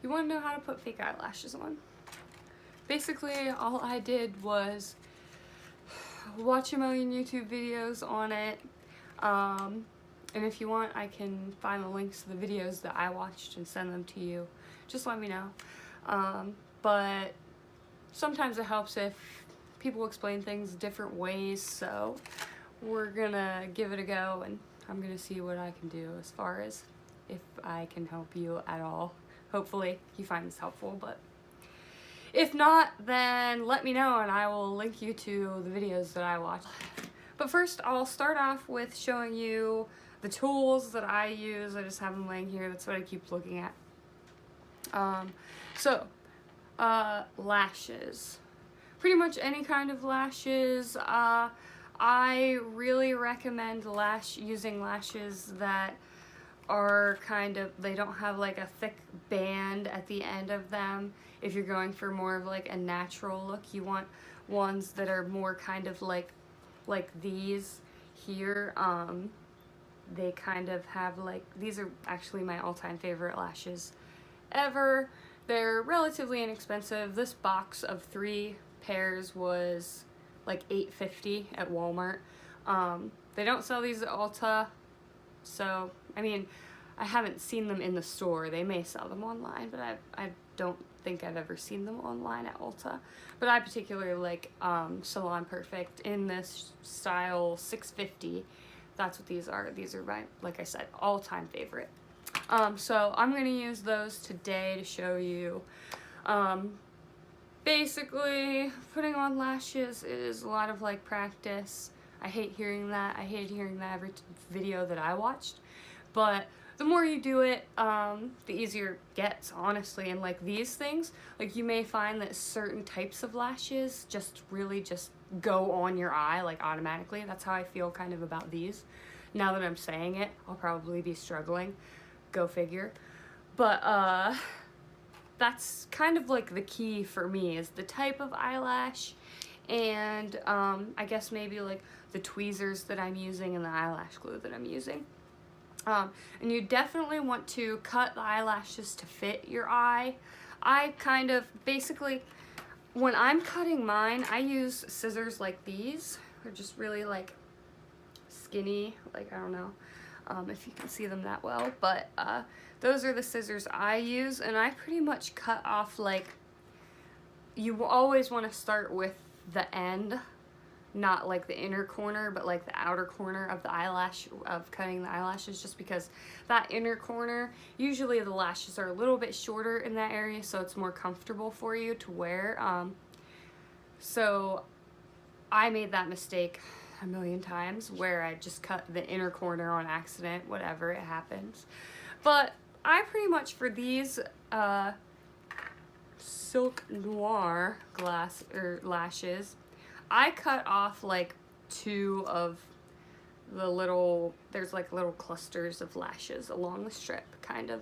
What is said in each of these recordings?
you want to know how to put fake eyelashes on. Basically, all I did was watch a million YouTube videos on it. And if you want, I can find the links to the videos that I watched and send them to you. Just let me know. But sometimes it helps if people explain things different ways, so we're gonna give it a go, and I'm gonna see what I can do as far as if I can help you at all. Hopefully you find this helpful, but if not, then let me know and I will link you to the videos that I watch. But first, I'll start off with showing you the tools that I use. I just have them laying here. That's what I keep looking at. Lashes. Pretty much any kind of lashes. I really recommend using lashes that are they don't have like a thick band at the end of them. If you're going for more of like a natural look, you want ones that are more kind of like these here. They kind of have like, these are actually my all-time favorite lashes ever. They're relatively inexpensive. This box of 3 pairs was like $8.50 at Walmart. They don't sell these at Ulta, so I mean, I haven't seen them in the store. They may sell them online, but I don't think I've ever seen them online at Ulta. But I particularly like Salon Perfect in this style 650. That's what these are. These are my, like I said, all-time favorite. So I'm going to use those today to show you. Basically, putting on lashes is a lot of like practice. I hate hearing that. I hated hearing that every video that I watched. But the more you do it, the easier it gets, honestly. And like these things, like you may find that certain types of lashes really just go on your eye like automatically. That's how I feel kind of about these. Now that I'm saying it, I'll probably be struggling. Go figure. But that's kind of like the key for me, is the type of eyelash and I guess maybe like the tweezers that I'm using and the eyelash glue that I'm using. And you definitely want to cut the eyelashes to fit your eye. I kind of, basically, when I'm cutting mine, I use scissors like these. They're just really like skinny, like I don't know if you can see them that well, but those are the scissors I use, and I pretty much cut off, like, you always want to start with the end, not like the inner corner, but like the outer corner of the eyelash, of cutting the eyelashes, just because that inner corner, usually the lashes are a little bit shorter in that area, so it's more comfortable for you to wear. So I made that mistake a million times where I just cut the inner corner on accident, whatever, it happens. But I pretty much, for these Silk Noir lashes, I cut off like 2 of the little, there's like little clusters of lashes along the strip, kind of.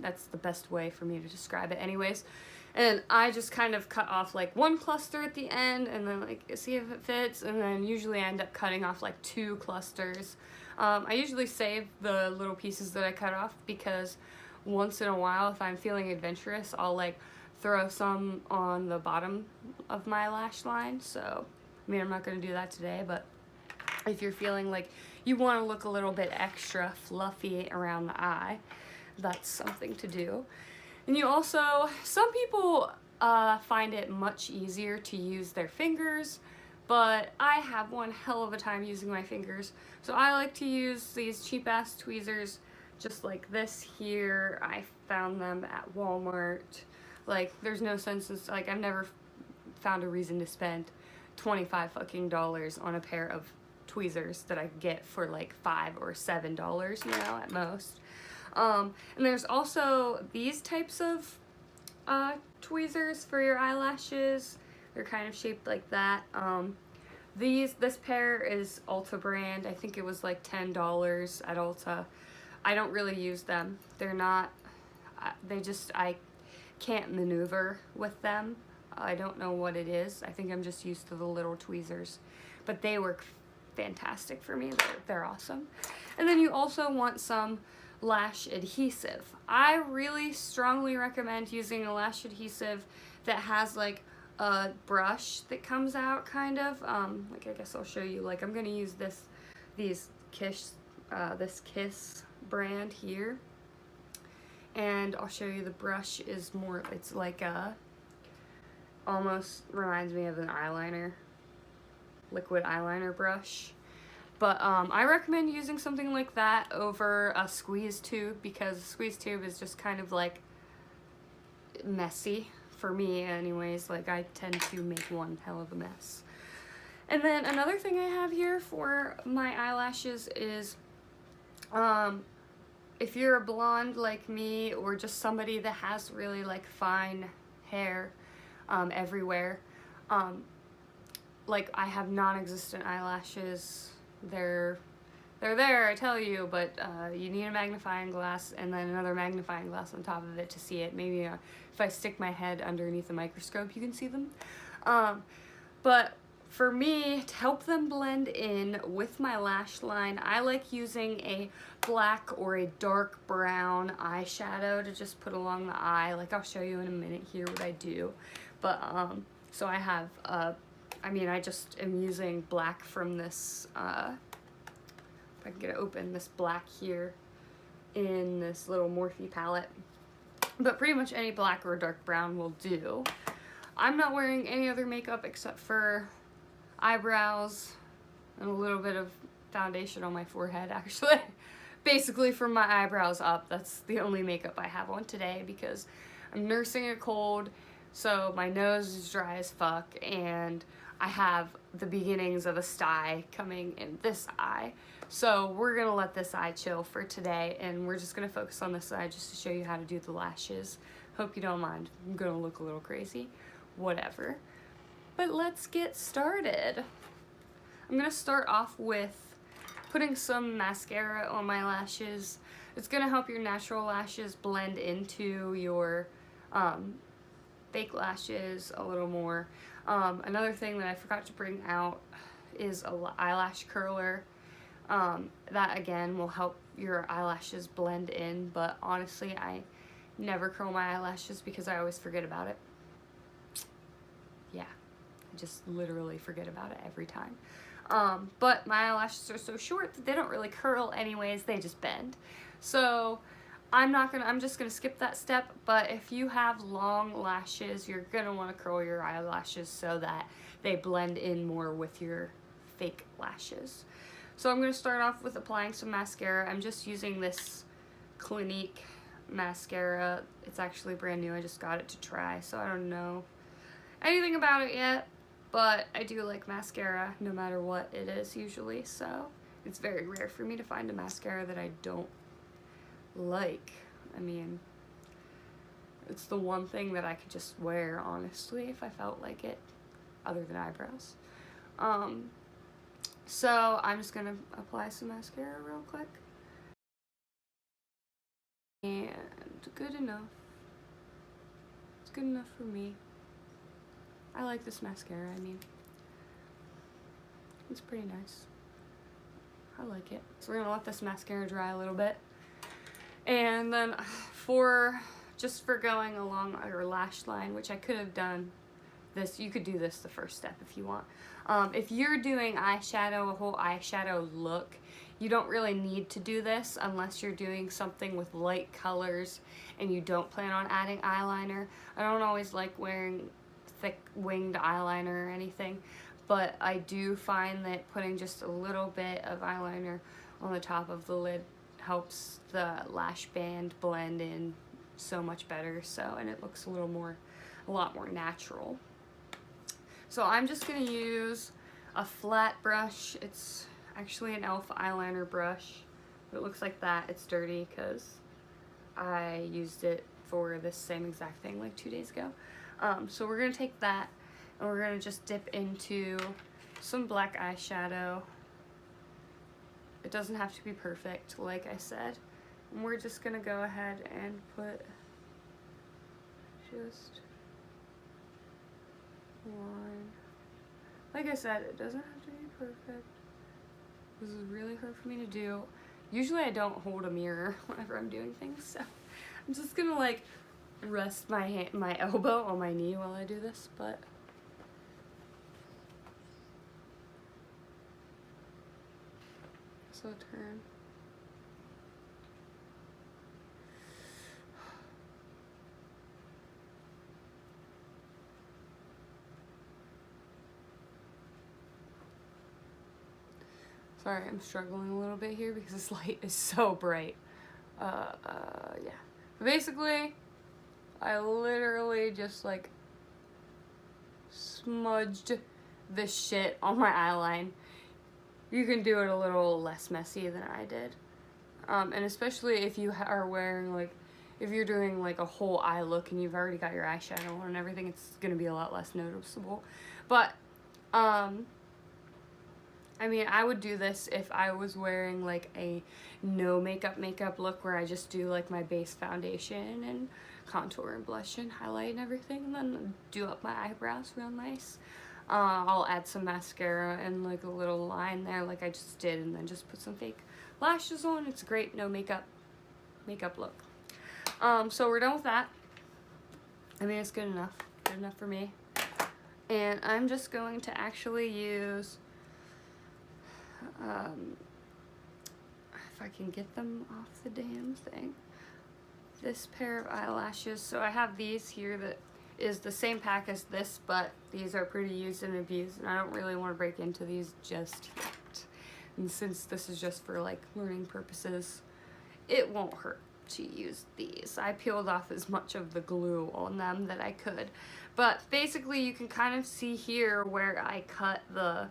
That's the best way for me to describe it anyways. And I just kind of cut off like 1 cluster at the end, and then like see if it fits, and then usually I end up cutting off like 2 clusters. I usually save the little pieces that I cut off, because once in a while, if I'm feeling adventurous, I'll like throw some on the bottom of my lash line. So, I mean, I'm not going to do that today, but if you're feeling like you want to look a little bit extra fluffy around the eye, that's something to do. And you also, some people find it much easier to use their fingers, but I have one hell of a time using my fingers. So I like to use these cheap ass tweezers just like this here. I found them at Walmart. Like, there's no sense in, like, I've never found a reason to spend $25 fucking on a pair of tweezers that I get for like $5 or $7, you know, at most. And there's also these types of tweezers for your eyelashes. They're kind of shaped like that. This pair is Ulta brand. I think it was like $10 at Ulta. I don't really use them. They're not, I can't maneuver with them. I don't know what it is. I think I'm just used to the little tweezers, but they work fantastic for me. They're awesome. And then you also want some lash adhesive. I really strongly recommend using a lash adhesive that has like a brush that comes out kind of. Like I guess I'll show you. Like I'm gonna use this Kiss brand here, and I'll show you the brush is more. It's like a almost reminds me of an eyeliner, liquid eyeliner brush. But I recommend using something like that over a squeeze tube, because a squeeze tube is just kind of like messy for me anyways. Like I tend to make one hell of a mess. And then another thing I have here for my eyelashes is if you're a blonde like me, or just somebody that has really like fine hair everywhere, like I have non-existent eyelashes. They're there, I tell you, but you need a magnifying glass and then another magnifying glass on top of it to see it. Maybe if I stick my head underneath a microscope, you can see them. But for me, to help them blend in with my lash line, I like using a black or a dark brown eyeshadow to just put along the eye. Like I'll show you in a minute here what I do. But so I have I just am using black from this, if I can get it open, this black here in this little Morphe palette. But pretty much any black or dark brown will do. I'm not wearing any other makeup except for eyebrows and a little bit of foundation on my forehead, actually. Basically from my eyebrows up, that's the only makeup I have on today because I'm nursing a cold, so my nose is dry as fuck, and I have the beginnings of a sty coming in this eye. So we're gonna let this eye chill for today, and we're just gonna focus on this eye just to show you how to do the lashes. Hope you don't mind. I'm gonna look a little crazy. Whatever. But let's get started. I'm gonna start off with putting some mascara on my lashes. It's gonna help your natural lashes blend into your fake lashes a little more. Another thing that I forgot to bring out is a eyelash curler. That again will help your eyelashes blend in, but honestly I never curl my eyelashes because I always forget about it. Yeah, I just literally forget about it every time. But my eyelashes are so short that they don't really curl anyways, they just bend. So I'm just gonna skip that step, but if you have long lashes, you're gonna wanna curl your eyelashes so that they blend in more with your fake lashes. So I'm gonna start off with applying some mascara. I'm just using this Clinique mascara. It's actually brand new, I just got it to try, so I don't know anything about it yet, but I do like mascara no matter what it is usually, so it's very rare for me to find a mascara that I don't like. I mean, it's the one thing that I could just wear, honestly, if I felt like it, other than eyebrows. So I'm just gonna apply some mascara real quick. And good enough. It's good enough for me. I like this mascara, I mean, it's pretty nice. I like it. So we're gonna let this mascara dry a little bit. And then just for going along your lash line, which I could have done this, you could do this the first step if you want. If you're doing eyeshadow, a whole eyeshadow look, you don't really need to do this unless you're doing something with light colors and you don't plan on adding eyeliner. I don't always like wearing thick winged eyeliner or anything, but I do find that putting just a little bit of eyeliner on the top of the lid helps the lash band blend in so much better, and it looks a lot more natural. So I'm just gonna use a flat brush. It's actually an e.l.f. eyeliner brush, but it looks like that. It's dirty because I used it for this same exact thing like 2 days ago. So we're gonna take that and we're gonna just dip into some black eyeshadow. It doesn't have to be perfect, like I said. And we're just gonna go ahead and put just one. Like I said, it doesn't have to be perfect. This is really hard for me to do. Usually I don't hold a mirror whenever I'm doing things, so I'm just gonna like rest my elbow on my knee while I do this, but so turn. Sorry, I'm struggling a little bit here because this light is so bright. Yeah. Basically, I literally just like smudged this shit on my eyeline. You can do it a little less messy than I did. And especially if you are wearing like, if you're doing like a whole eye look and you've already got your eyeshadow on and everything, it's gonna be a lot less noticeable. But, I mean, I would do this if I was wearing like a no makeup look where I just do like my base foundation and contour and blush and highlight and everything, and then do up my eyebrows real nice. I'll add some mascara and like a little line there like I just did, and then just put some fake lashes on. It's a great no makeup look. So we're done with that. I mean, it's good enough for me. And I'm just going to actually use if I can get them off the damn thing, this pair of eyelashes. So I have these here that is the same pack as this, but these are pretty used and abused, and I don't really want to break into these just yet. And since this is just for like learning purposes, it won't hurt to use these. I peeled off as much of the glue on them that I could, but basically you can kind of see here where I cut the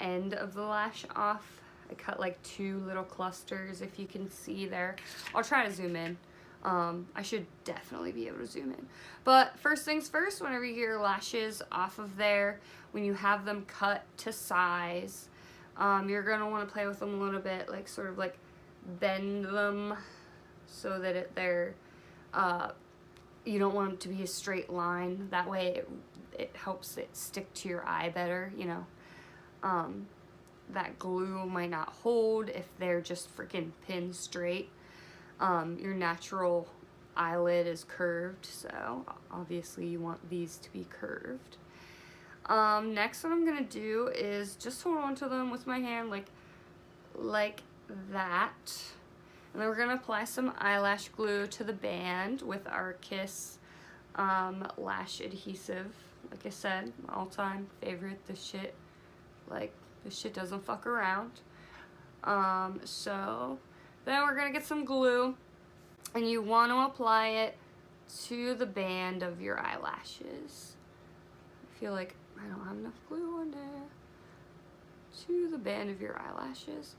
end of the lash off. I cut like 2 little clusters, if you can see there. I'll try to zoom in. I should definitely be able to zoom in. But first things first, whenever you get your lashes off of there, when you have them cut to size, you're gonna want to play with them a little bit, like sort of like bend them so that you don't want them to be a straight line. That way it helps it stick to your eye better, you know. That glue might not hold if they're just freaking pin straight. Your natural eyelid is curved, so obviously you want these to be curved. Next, what I'm gonna do is just hold on to them with my hand like that. And then we're gonna apply some eyelash glue to the band with our Kiss Lash Adhesive. Like I said, my all-time favorite. This shit doesn't fuck around. So then we're gonna get some glue, and you want to apply it to the band of your eyelashes. I feel like I don't have enough glue on there. To the band of your eyelashes.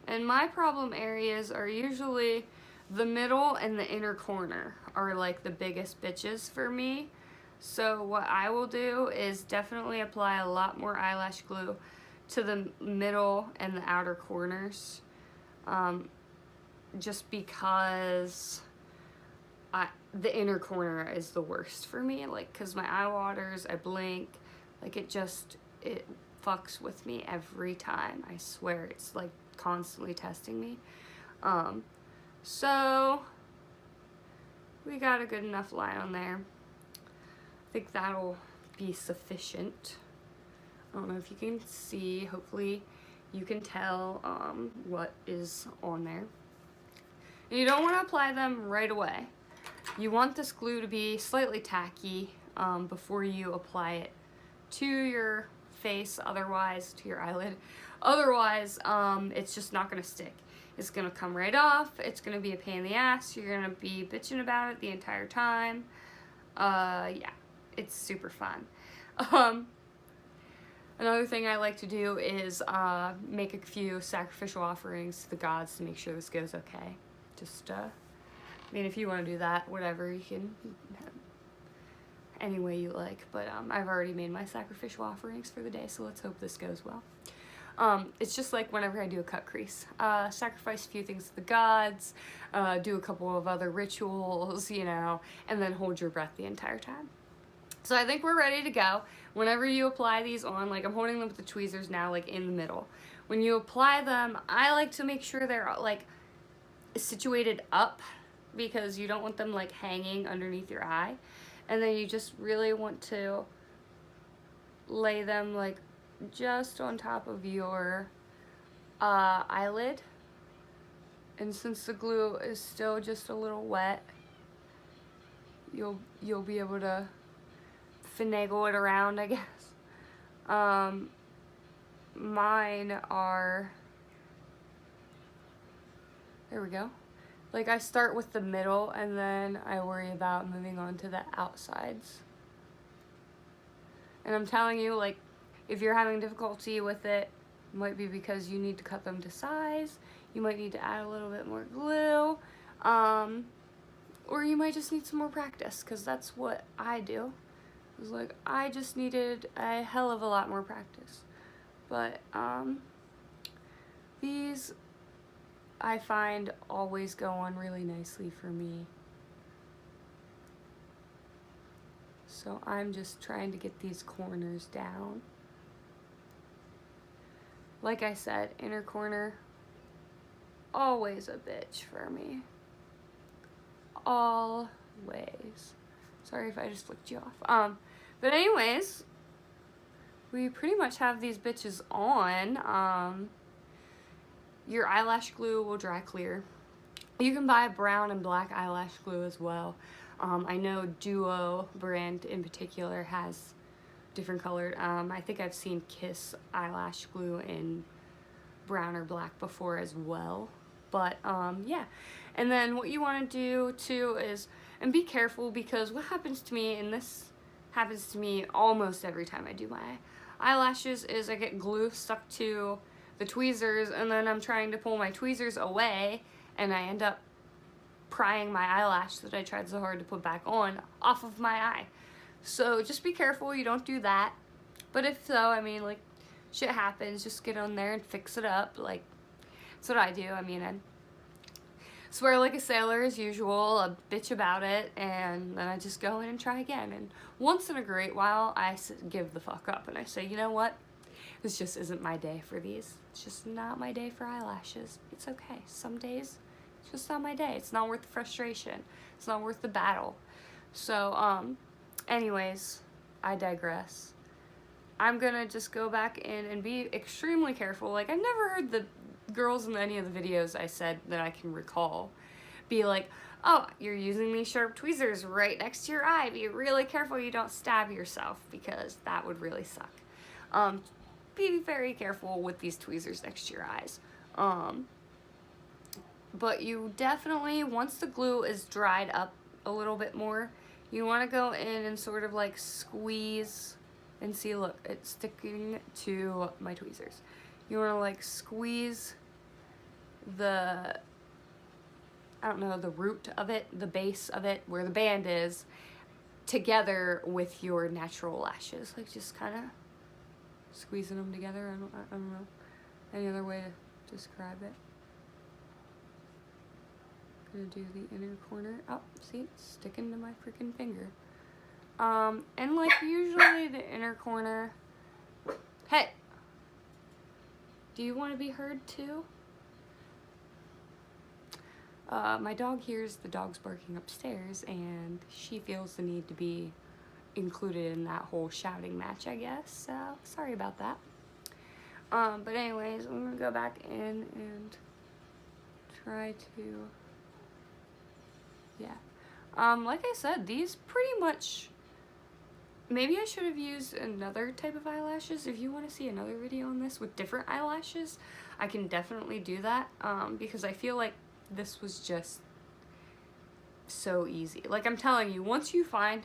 And my problem areas are usually the middle and the inner corner are like the biggest bitches for me. So what I will do is definitely apply a lot more eyelash glue to the middle and the outer corners, just because the inner corner is the worst for me, like, because my eye waters, I blink, like it fucks with me every time. I swear, it's like constantly testing me. So we got a good enough line on there. I think that'll be sufficient. I don't know if you can see, hopefully you can tell what is on there. And you don't want to apply them right away. You want this glue to be slightly tacky before you apply it to your face, otherwise, to your eyelid. Otherwise, it's just not going to stick. It's going to come right off. It's going to be a pain in the ass. You're going to be bitching about it the entire time. Yeah, it's super fun. Another thing I like to do is make a few sacrificial offerings to the gods to make sure this goes okay. Just, I mean, if you want to do that, whatever, you can, any way you like. But I've already made my sacrificial offerings for the day, so let's hope this goes well. It's just like whenever I do a cut crease. Sacrifice a few things to the gods, do a couple of other rituals, you know, and then hold your breath the entire time. So I think we're ready to go. Whenever you apply these on, like I'm holding them with the tweezers now, like in the middle. when you apply them, I like to make sure they're like situated up, because you don't want them like hanging underneath your eye. And then you just really want to lay them like just on top of your eyelid. And since the glue is still just a little wet, you'll be able to finagle it around, I guess. Mine are, there we go. Like, I start with the middle and then I worry about moving on to the outsides. And I'm telling you, like, if you're having difficulty with it, it might be because you need to cut them to size. You might need to add a little bit more glue. Or you might just need some more practice, because that's what I do. It's like, I just needed a hell of a lot more practice. But these, I find, always go on really nicely for me. So I'm just trying to get these corners down. Like I said, inner corner, always a bitch for me. Always. Sorry if I just flicked you off. But anyways, we pretty much have these bitches on. Your eyelash glue will dry clear. You can buy brown and black eyelash glue as well. I know Duo brand in particular has different colored. I think I've seen Kiss eyelash glue in brown or black before as well. But yeah. And then what you want to do too is, and be careful, because what happens to me, and this happens to me almost every time I do my eyelashes, is I get glue stuck to the tweezers, and then I'm trying to pull my tweezers away, and I end up prying my eyelash that I tried so hard to put back on off of my eye. So just be careful you don't do that. But if so, I mean, like, shit happens, just get on there and fix it up. Like, that's what I do. I mean, I swear like a sailor as usual, a bitch about it, and then I just go in and try again. And once in a great while, I give the fuck up and I say, you know what? This just isn't my day for these. It's just not my day for eyelashes. It's okay. Some days, it's just not my day. It's not worth the frustration. It's not worth the battle. So, anyways, I digress. I'm gonna just go back in and be extremely careful. Like, I've never heard the girls in any of the videos I said that I can recall be like, oh, you're using these sharp tweezers right next to your eye. Be really careful you don't stab yourself, because that would really suck. Be very careful with these tweezers next to your eyes. But you definitely, once the glue is dried up a little bit more, you want to go in and sort of like squeeze, and see, look, it's sticking to my tweezers. You want to like squeeze the, I don't know, the root of it, the base of it, where the band is, together with your natural lashes. Like, just kind of squeezing them together. I don't know any other way to describe it. Gonna do the inner corner. Oh, see, it's sticking to my freaking finger. And like usually the inner corner. Hey, do you want to be heard too? My dog hears the dogs barking upstairs, and she feels the need to be included in that whole shouting match, I guess. So sorry about that. But anyways, I'm gonna go back in and try to, yeah. Like I said, these pretty much, maybe I should have used another type of eyelashes. If you want to see another video on this with different eyelashes, I can definitely do that, because I feel like this was just so easy. Like, I'm telling you, once you find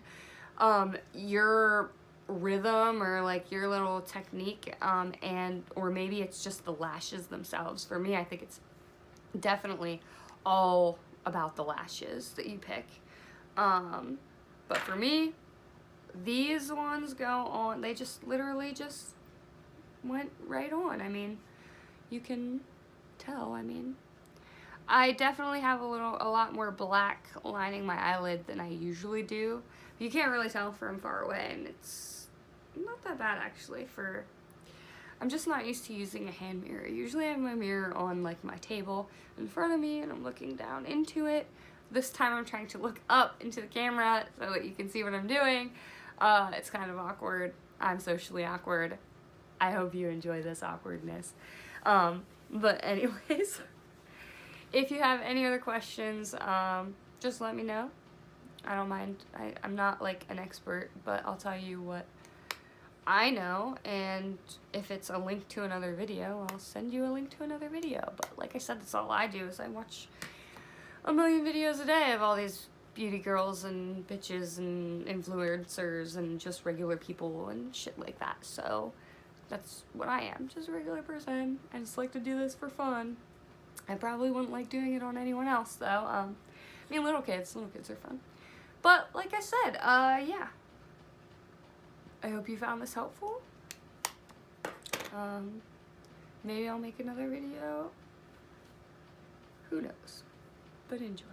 your rhythm, or like your little technique, and or maybe it's just the lashes themselves. For me, I think it's definitely all about the lashes that you pick. But for me, these ones go on, they just literally just went right on. I mean, you can tell. I mean, I definitely have a lot more black lining my eyelid than I usually do. You can't really tell from far away, and it's not that bad actually for I'm just not used to using a hand mirror. Usually I have my mirror on like my table in front of me and I'm looking down into it. This time I'm trying to look up into the camera so that you can see what I'm doing. It's kind of awkward. I'm socially awkward. I hope you enjoy this awkwardness. But anyways, if you have any other questions, just let me know. I don't mind. I'm not like an expert, but I'll tell you what I know, and if it's a link to another video, I'll send you a link to another video. But like I said, that's all I do is I watch a million videos a day of all these beauty girls and bitches and influencers and just regular people and shit like that. So that's what I am, just a regular person. I just like to do this for fun. I probably wouldn't like doing it on anyone else though. I mean, little kids are fun. But like I said, yeah. I hope you found this helpful. Maybe I'll make another video. Who knows? But enjoy.